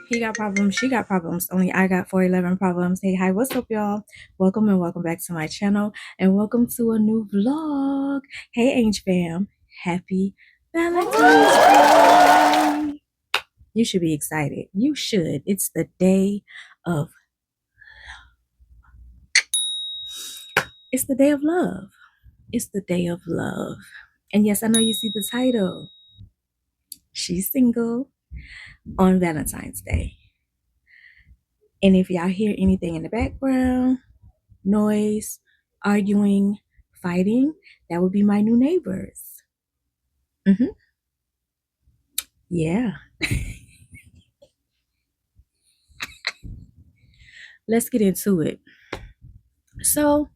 He got problems, she got problems. Only I got 411 problems. Hey, hi, what's up, y'all? Welcome and welcome back to my channel and welcome to a new vlog. Hey, Ange fam. Happy Valentine's Day. You should be excited. You should. It's the day of it's the day of love. It's the day of love. And yes, I know you see the title. She's single on Valentine's Day. And if y'all hear anything in the background, noise, arguing, fighting, that would be my new neighbors. Yeah. Let's get into it. So,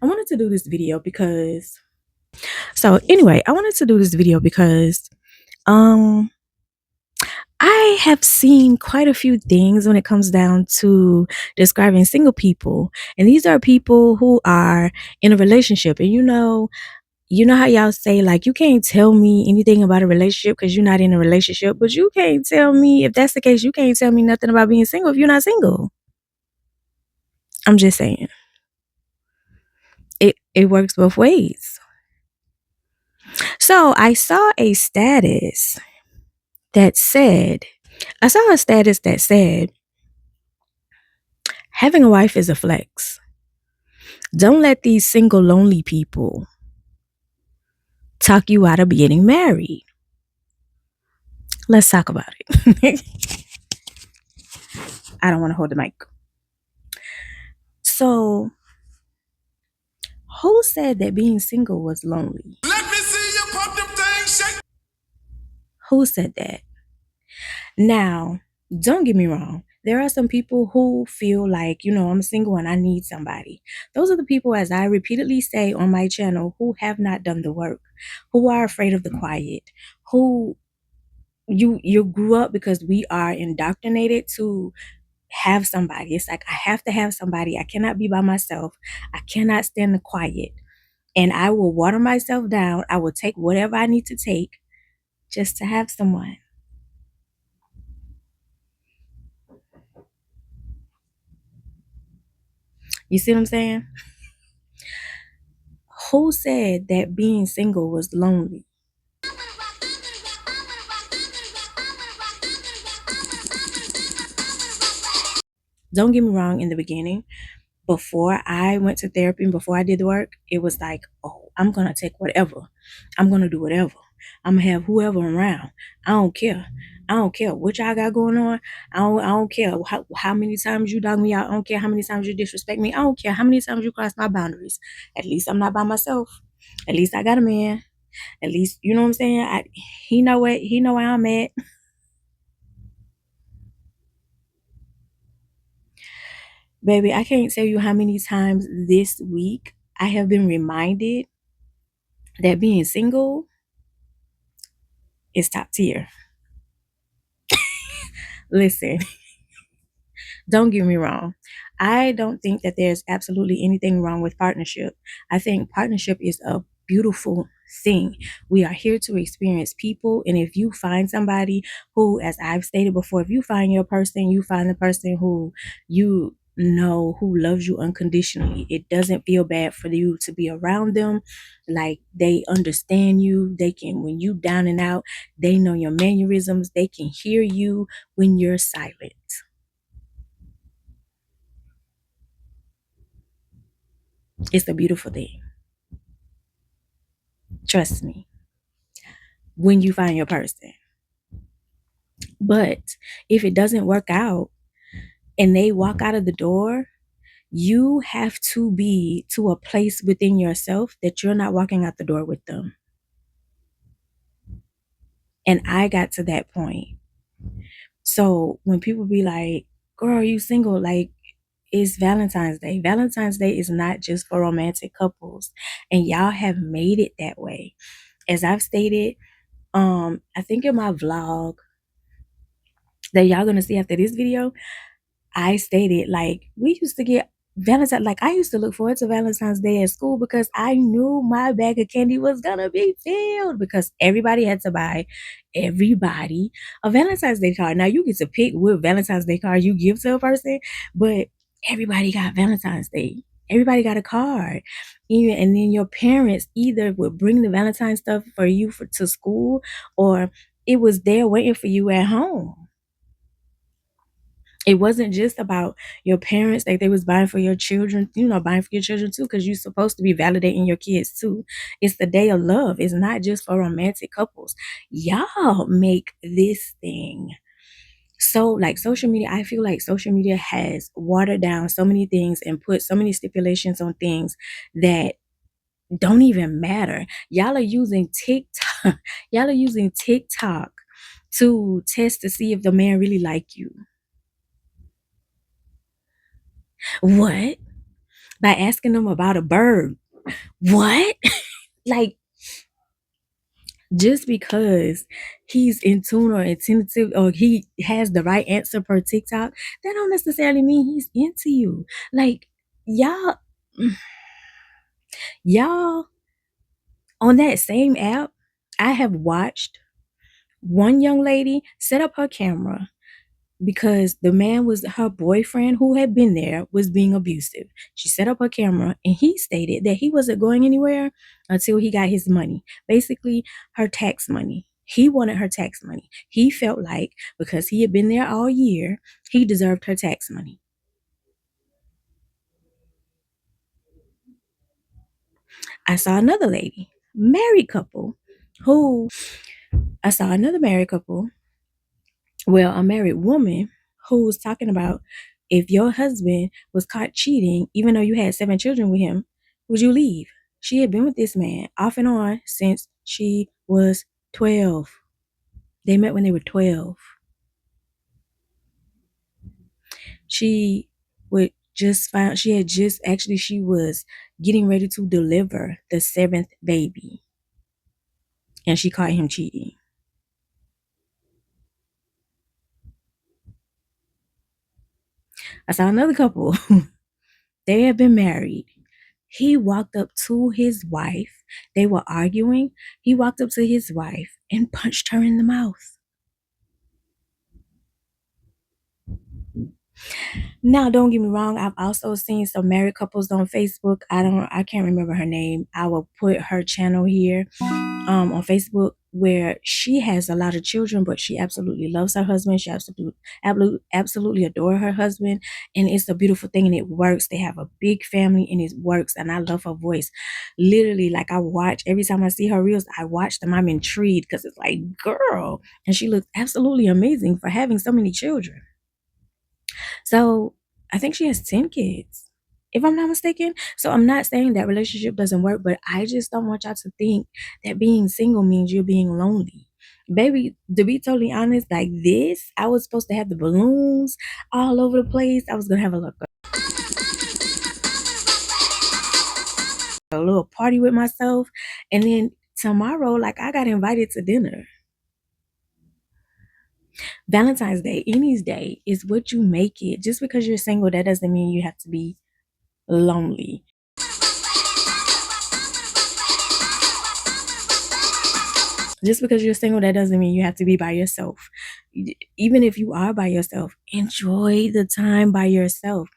I wanted to do this video because um I have seen quite a few things when it comes down to describing single people. And these are people who are in a relationship. And you know how y'all say, like, you can't tell me anything about a relationship because you're not in a relationship, but you can't tell me, if that's the case, you can't tell me nothing about being single if you're not single. I'm just saying. It works both ways. So that said, I saw a status that said, having a wife is a flex. Don't let these single, lonely people talk you out of getting married. Let's talk about it. I don't want to hold the mic. So, who said that being single was lonely? Let me see you pop them things, shake. Who said that? Now, don't get me wrong. There are some people who feel like, I'm single and I need somebody. Those are the people, as I repeatedly say on my channel, who have not done the work, who are afraid of the quiet, who you grew up because we are indoctrinated to have somebody. It's like, I have to have somebody. I cannot be by myself. I cannot stand the quiet. And I will water myself down. I will take whatever I need to take just to have someone. You see what I'm saying? Who said that being single was lonely? Don't get me wrong, in the beginning, before I went to therapy and before I did the work, it was like, oh, I'm going to take whatever. I'm going to do whatever. I'm going to have whoever around. I don't care. I don't care what y'all got going on. I don't care how many times you dog me out. I don't care how many times you disrespect me. I don't care how many times you cross my boundaries. At least I'm not by myself. At least I got a man. At least, you know what I'm saying? He know where I'm at. Baby, I can't tell you how many times this week I have been reminded that being single is top tier. Listen, don't get me wrong. I don't think that there's absolutely anything wrong with partnership. I think partnership is a beautiful thing. We are here to experience people. And if you find somebody who, as I've stated before, if you find your person, you find the person who you know who loves you unconditionally. It doesn't feel bad for you to be around them. Like, they understand you. They can, when you down and out, they know your mannerisms. They can hear you when you're silent. It's a beautiful thing. Trust me. When you find your person. But if it doesn't work out and they walk out of the door, you have to be to a place within yourself that you're not walking out the door with them. And I got to that point. So when people be like, girl, you single, like, it's Valentine's Day. Valentine's Day is not just for romantic couples. And y'all have made it that way. As I've stated, I think in my vlog that y'all gonna see after this video, I stated, like, we used to get Valentine, like I used to look forward to Valentine's Day at school because I knew my bag of candy was gonna be filled because everybody had to buy everybody a Valentine's Day card. Now you get to pick what Valentine's Day card you give to a person, but everybody got Valentine's Day. Everybody got a card. Even and then your parents either would bring the Valentine stuff for you to school or it was there waiting for you at home. It wasn't just about your parents, like they was buying for your children, buying for your children too, because you're supposed to be validating your kids too. It's the day of love. It's not just for romantic couples. Y'all make this thing. So like social media, I feel like social media has watered down so many things and put so many stipulations on things that don't even matter. Y'all are using TikTok. Y'all are using TikTok to test to see if the man really like you. What? By asking them about a bird. What? Like, just because he's in tune or attentive or he has the right answer per TikTok, that don't necessarily mean he's into you. Like, y'all, y'all on that same app, I have watched one young lady set up her camera because the man was her boyfriend who had been there was being abusive. She set up her camera and he stated that he wasn't going anywhere until he got his money. Basically, her tax money. He wanted her tax money. He felt like because he had been there all year, he deserved her tax money. I saw another lady, married couple, who I saw another married couple, well, a married woman who was talking about if your husband was caught cheating, even though you had 7 children with him, would you leave? She had been with this man off and on since she was 12. They met when they were 12. She would just find she had just actually she was getting ready to deliver the seventh baby and she caught him cheating. I saw another couple. They had been married. He walked up to his wife. They were arguing. He walked up to his wife and punched her in the mouth. Now, don't get me wrong. I've also seen some married couples on Facebook. I can't remember her name. I will put her channel here on Facebook where she has a lot of children, but she absolutely loves her husband. She absolutely adore her husband. And it's a beautiful thing and it works. They have a big family and it works. And I love her voice. Literally, like I watch every time I see her reels, I watch them. I'm intrigued because it's like, girl. And she looks absolutely amazing for having so many children. So I think she has 10 kids, if I'm not mistaken. So I'm not saying that relationship doesn't work, but I just don't want y'all to think that being single means you're being lonely. Baby, to be totally honest, like this, I was supposed to have the balloons all over the place. I was gonna have a little party with myself. And then tomorrow, like I got invited to dinner. Valentine's Day, any day, is what you make it. Just because you're single, that doesn't mean you have to be lonely. Just because you're single, that doesn't mean you have to be by yourself. Even if you are by yourself, enjoy the time by yourself.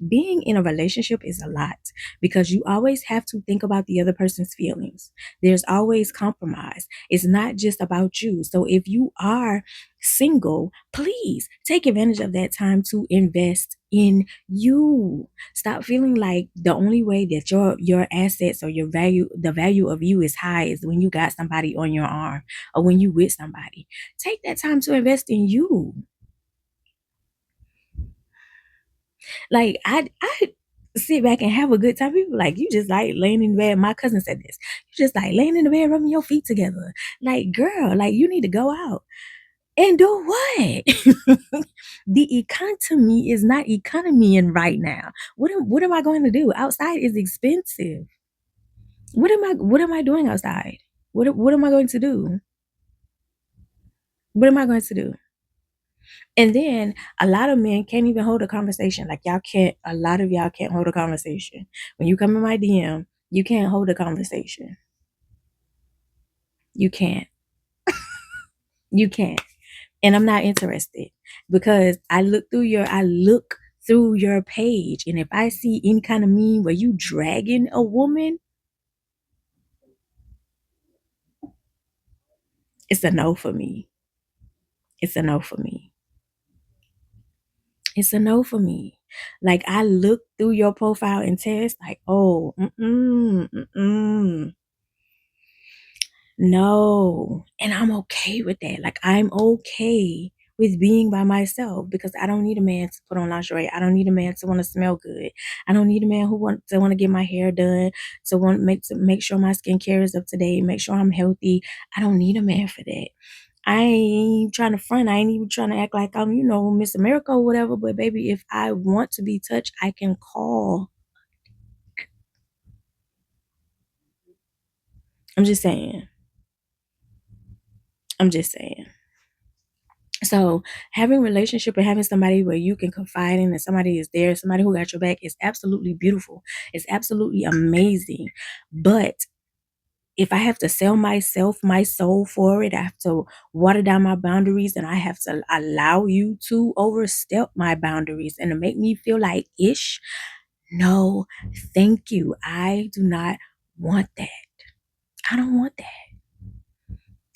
Being in a relationship is a lot because you always have to think about the other person's feelings. There's always compromise. It's not just about you. So if you are single, please take advantage of that time to invest in you. Stop feeling like the only way that your assets or the value of you is high is when you got somebody on your arm or when you with somebody. Take that time to invest in you. Like I sit back and have a good time. People like you just like laying in the bed. My cousin said this. You just like laying in the bed, rubbing your feet together. Like, girl, like you need to go out and do what? The economy is not economying right now. What am I going to do? Outside is expensive. What am I doing outside? What am I going to do? What am I going to do? And then a lot of men can't even hold a conversation. Like y'all can't, a lot of y'all can't hold a conversation. When you come in my DM, you can't hold a conversation. You can't. You can't. And I'm not interested because I look through your page, and if I see any kind of meme where you dragging a woman, it's a no for me. It's a no for me. It's a no for me. Like I look through your profile and test, like, oh, no. And I'm okay with that. Like I'm okay with being by myself because I don't need a man to put on lingerie. I don't need a man to want to smell good. I don't need a man who want to get my hair done, to make sure my skincare is up to date, make sure I'm healthy. I don't need a man for that. I ain't trying to front. I ain't even trying to act like I'm, Miss America or whatever. But baby, if I want to be touched, I can call. I'm just saying. I'm just saying. So having a relationship and having somebody where you can confide in and somebody is there, somebody who got your back is absolutely beautiful. It's absolutely amazing. But if I have to sell myself, my soul for it, I have to water down my boundaries and I have to allow you to overstep my boundaries and to make me feel like ish. No, thank you. I do not want that. I don't want that.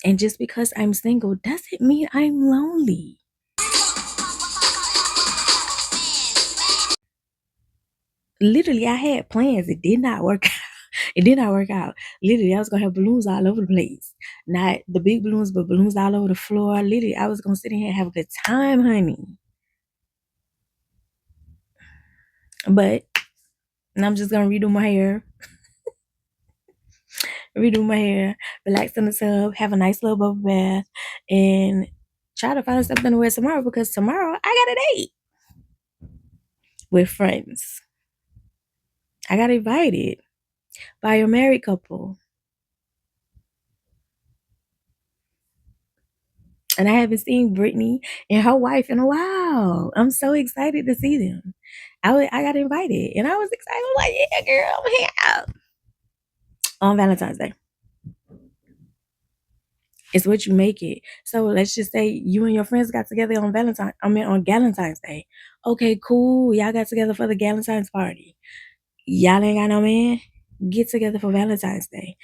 And just because I'm single doesn't mean I'm lonely. Literally, I had plans. It did not work out. It did not work out. Literally, I was gonna have balloons all over the place. Not the big balloons, but balloons all over the floor. Literally, I was gonna sit in here and have a good time, honey. But and I'm just gonna redo my hair, relax in the tub, have a nice little bubble bath, and try to find something to wear tomorrow because tomorrow I got a date with friends. I got invited by a married couple. And I haven't seen Brittany and her wife in a while. I'm so excited to see them. I got invited and I was excited. I'm like, yeah, girl, I'm here on Valentine's Day. It's what you make it. So let's just say you and your friends got together on on Valentine's Day. Okay, cool. Y'all got together for the Valentine's party. Y'all ain't got no man. Get together for Valentine's Day.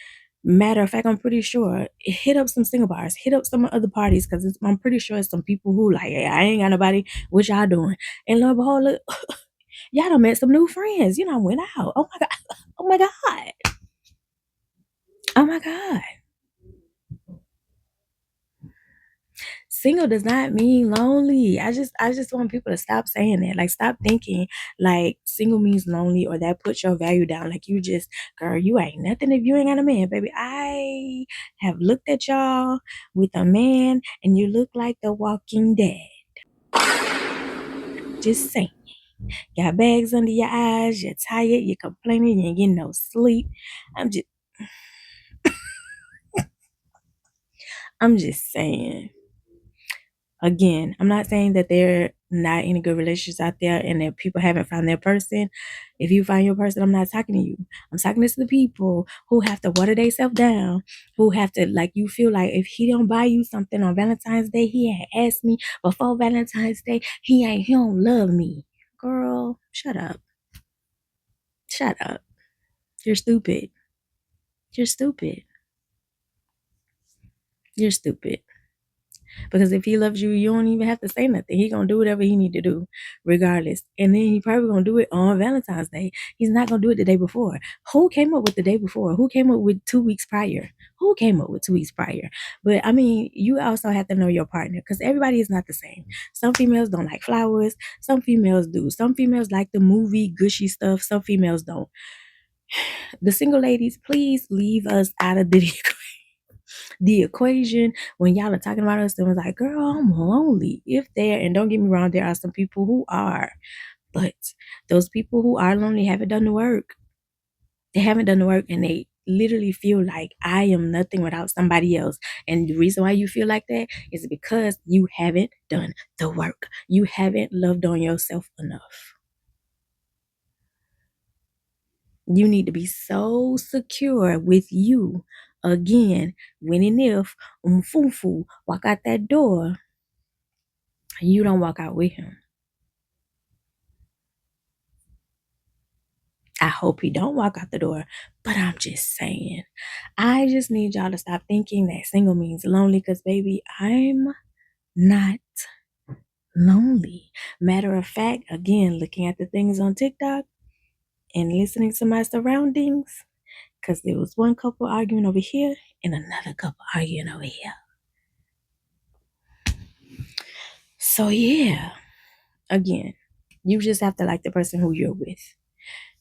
Matter of fact, I'm pretty sure hit up some single bars, hit up some other parties because I'm pretty sure it's some people who like, hey, I ain't got nobody. What y'all doing? And lo and behold, look, y'all done met some new friends. Went out. Oh my god. Oh my god. Oh my god. Single does not mean lonely. I just want people to stop saying that. Like stop thinking like single means lonely or that puts your value down. Like you just, girl, you ain't nothing if you ain't got a man, baby. I have looked at y'all with a man and you look like the walking dead. Just saying. Got bags under your eyes, you're tired, you're complaining, you ain't getting no sleep. I'm just I'm just saying. Again, I'm not saying that there are not any good relationships out there and that people haven't found their person. If you find your person, I'm not talking to you. I'm talking to the people who have to water themselves down, who have to, like, you feel like if he don't buy you something on Valentine's Day, he had asked me before Valentine's Day, he don't love me. Girl, shut up. Shut up. You're stupid. You're stupid. You're stupid. Because if he loves you, you don't even have to say nothing. He gonna do whatever he need to do, regardless. And then he probably gonna do it on Valentine's Day. He's not gonna do it the day before. Who came up with the day before? Who came up with 2 weeks prior? Who came up with 2 weeks prior? But I mean, you also have to know your partner because everybody is not the same. Some females don't like flowers. Some females do. Some females like the movie gushy stuff. Some females don't. The single ladies, please leave us out of the equation when y'all are talking about us. And was like, girl, I'm lonely. If there, and don't get me wrong, there are some people who are, but those people who are lonely haven't done the work. They haven't done the work, and literally feel like I am nothing without somebody else. And the reason why you feel like that is because you haven't done the work. You haven't loved on yourself enough. You need to be so secure with you. Again, when and if Umfufu walk out that door, you don't walk out with him. I hope he don't walk out the door, but I'm just saying. I just need y'all to stop thinking that single means lonely, because baby, I'm not lonely. Matter of fact, again, looking at the things on TikTok and listening to my surroundings, because there was one couple arguing over here and another couple arguing over here. So yeah, again, you just have to like the person who you're with.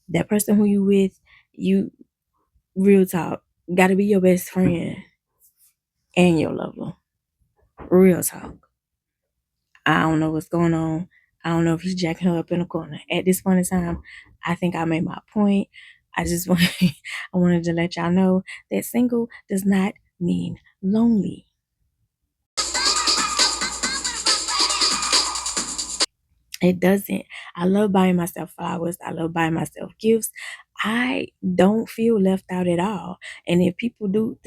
That person who you with, you real talk, gotta be your best friend and your lover. Real talk. I don't know what's going on. I don't know if he's jacking her up in a corner. At this point in time, I think I made my point. I just want I wanted to let y'all know that single does not mean lonely. It doesn't. I love buying myself flowers. I love buying myself gifts. I don't feel left out at all. And if people do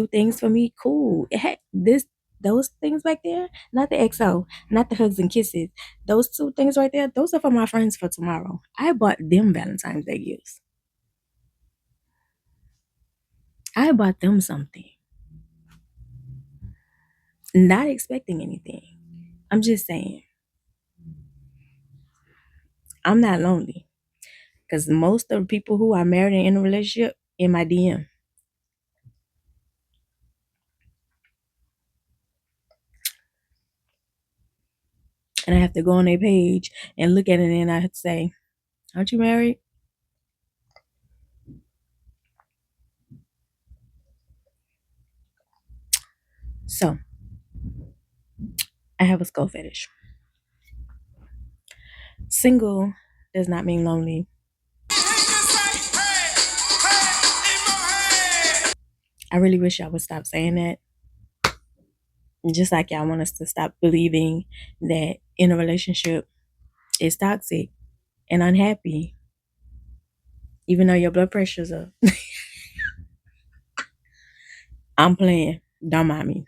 things for me, cool. Heck, those things right there, not the XO, not the hugs and kisses. Those two things right there, those are for my friends for tomorrow. I bought them Valentine's Day gifts. I bought them something, not expecting anything. I'm just saying, I'm not lonely because most of the people who are married and in a relationship in my DM. And I have to go on their page and look at it, and I have to say, "Aren't you married?" So I have a skull fetish. Single does not mean lonely. I really wish y'all would stop saying that. Just like y'all want us to stop believing that in a relationship is toxic and unhappy, even though your blood pressure's up. I'm playing. Don't mind me.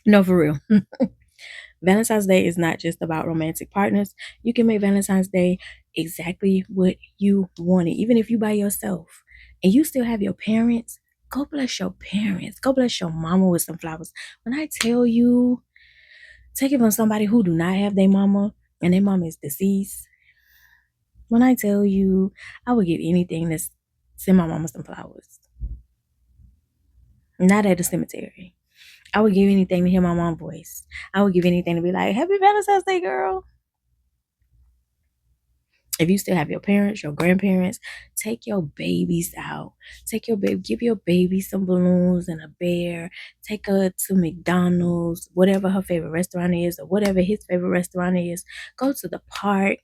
No, for real. Valentine's Day is not just about romantic partners. You can make Valentine's Day exactly what you want it. Even if you by yourself and you still have your parents, go bless your parents. Go bless your mama with some flowers. When I tell you, take it from somebody who do not have their mama and their mama is deceased. When I tell you, I would give anything to send my mama some flowers. Not at the cemetery. I would give anything to hear my mom's voice. I would give anything to be like, Happy Valentine's Day, girl. If you still have your parents, your grandparents, take your babies out. Take your baby, give your baby some balloons and a bear. Take her to McDonald's, whatever her favorite restaurant is, or whatever his favorite restaurant is. Go to the park.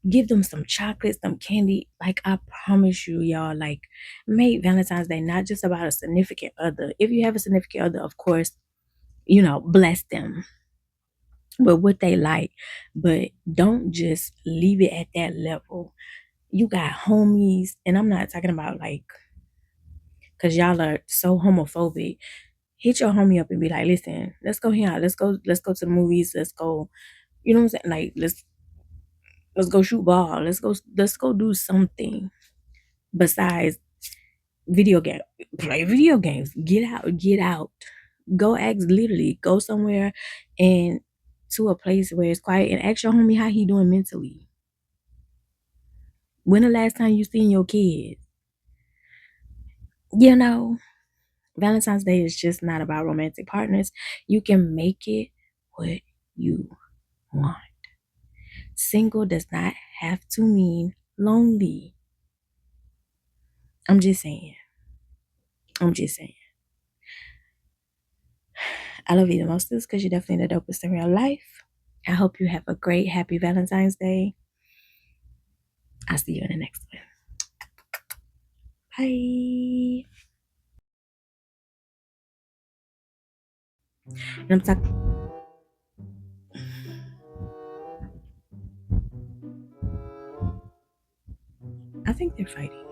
Give them some chocolate, some candy. Like I promise you, y'all, like make Valentine's Day not just about a significant other. If you have a significant other, of course, bless them with what they like, but don't just leave it at that level. You got homies, and I'm not talking about like, because y'all are so homophobic. Hit your homie up and be like, listen, let's go here, let's go to the movies, let's go, you know what I'm saying, like let's go shoot ball, let's go do something besides video game, play video games, get out, go ask, literally go somewhere and to a place where it's quiet and ask your homie how he doing mentally. When the last time you seen your kids? You know, Valentine's Day is just not about romantic partners. You can make it what you want. Single does not have to mean lonely. I'm just saying. I'm just saying. I love you the most because you're definitely the dopest in real life. I hope you have a great, happy Valentine's Day. I'll see you in the next one. Bye. And I'm talking. I think they're fighting.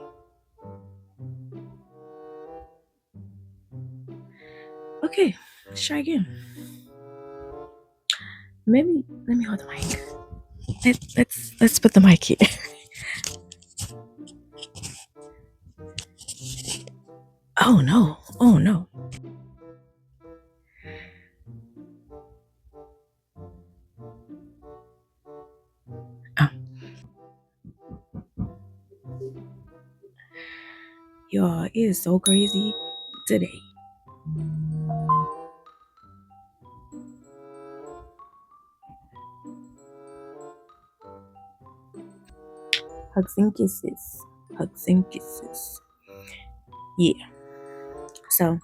Okay, let's try again. Maybe let me hold the mic. Let's put the mic here. Oh no! Oh no! Oh, y'all, it is so crazy today. Hugs and kisses. Hugs and kisses. Yeah. So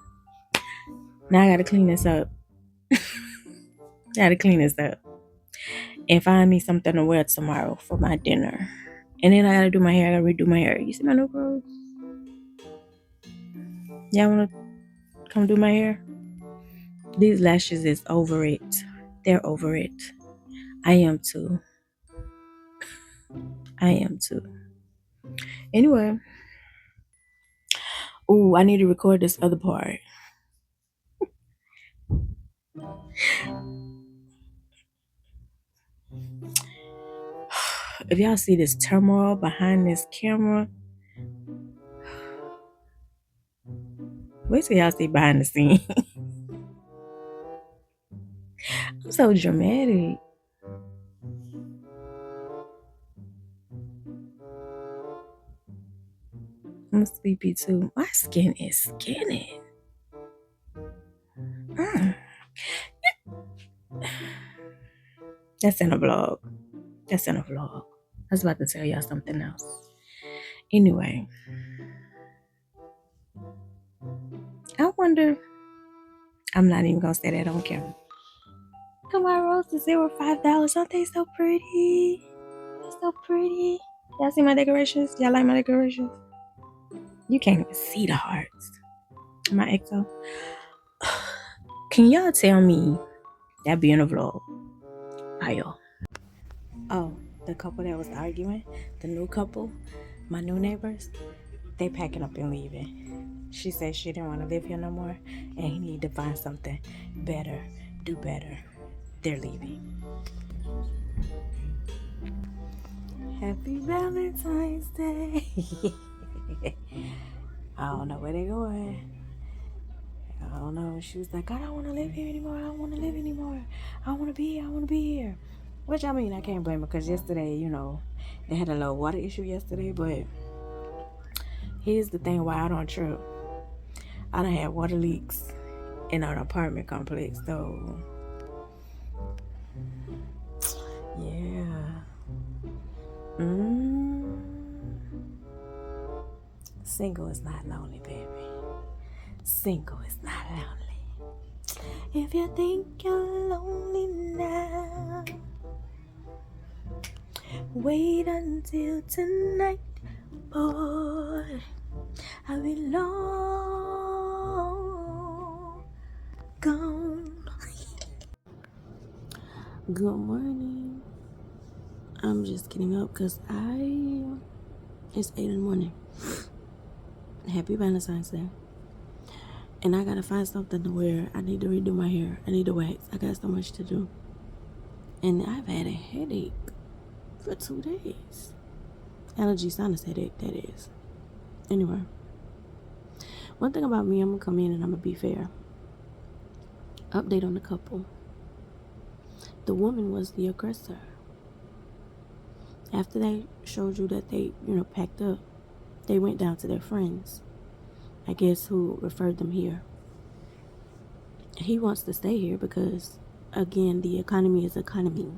now I gotta clean this up. Gotta clean this up and find me something to wear tomorrow for my dinner. And then I gotta do my hair. I gotta redo my hair. You see my new clothes? Y'all wanna come do my hair? These lashes is over it. They're over it. I am too. I am too. Anyway. Ooh, I need to record this other part. If y'all see this turmoil behind this camera, wait till y'all see behind the scene. I'm so dramatic. I'm sleepy too. My skin is skinning. Mm. That's in a vlog. That's in a vlog. I was about to tell y'all something else. Anyway, I wonder. I'm not even gonna say that on camera. Look at my roses. They were $5. Aren't they so pretty? They're so pretty. Y'all see my decorations? Y'all like my decorations? You can't even see the hearts. My EXO. Can y'all tell me that be in a vlog? Hi y'all. Oh, the couple that was arguing, the new couple, my new neighbors, they packing up and leaving. She said she didn't want to live here no more and he need to find something better, do better. They're leaving. Happy Valentine's Day. I don't know where they're going. I don't know. She was like, I don't want to live here anymore. I don't want to live anymore. I want to be here. I want to be here. Which, I mean, I can't blame her because yesterday, they had a low water issue yesterday. But here's the thing why I don't trip. I done had water leaks in an apartment complex. So, yeah. Single is not lonely, baby. Single is not lonely. If you think you're lonely now, wait until tonight, boy. I'll be long gone. Good morning. I'm just getting up because it's 8 in the morning. Happy Valentine's Day. And I gotta find something to wear. I need to redo my hair. I need to wax. I got so much to do. And I've had a headache for 2 days. Allergy sinus headache, that is. Anyway. One thing about me, I'm gonna come in and I'm gonna be fair. Update on the couple. The woman was the aggressor. After they showed you that they, packed up, they went down to their friends. I guess who referred them here. He wants to stay here because, again, the economy is economy.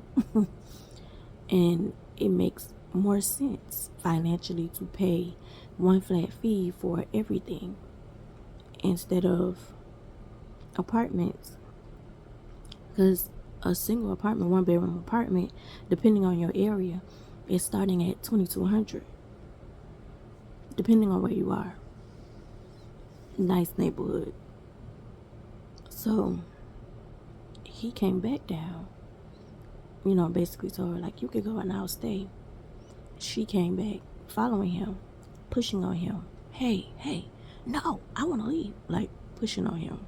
And it makes more sense financially to pay one flat fee for everything instead of apartments. Because a single apartment, 1-bedroom apartment, depending on your area, is starting at $2,200, depending on where you are. Nice neighborhood. So he came back down, basically told her, like, you could go and I'll stay. She came back, following him, pushing on him. Hey, hey, no, I want to leave. Like, pushing on him.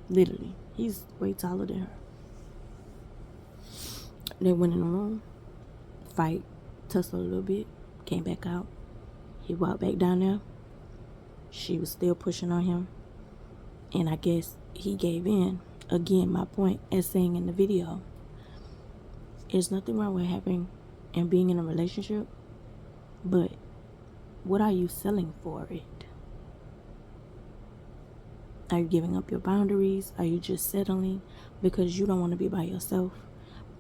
Literally. He's way taller than her. They went in the room, fight, tussle a little bit, came back out. He walked back down there. She was still pushing on him. And I guess he gave in. Again, my point, as saying in the video, there's nothing wrong with having and being in a relationship, but what are you selling for it? Are you giving up your boundaries? Are you just settling because you don't want to be by yourself?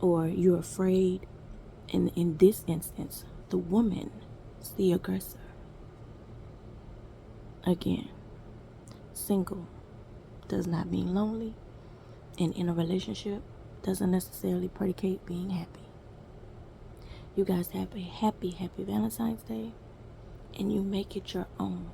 Or you're afraid? And in this instance, the woman is the aggressor. Again, single does not mean lonely, and in a relationship doesn't necessarily predicate being happy. You guys have a happy Valentine's Day, and you make it your own.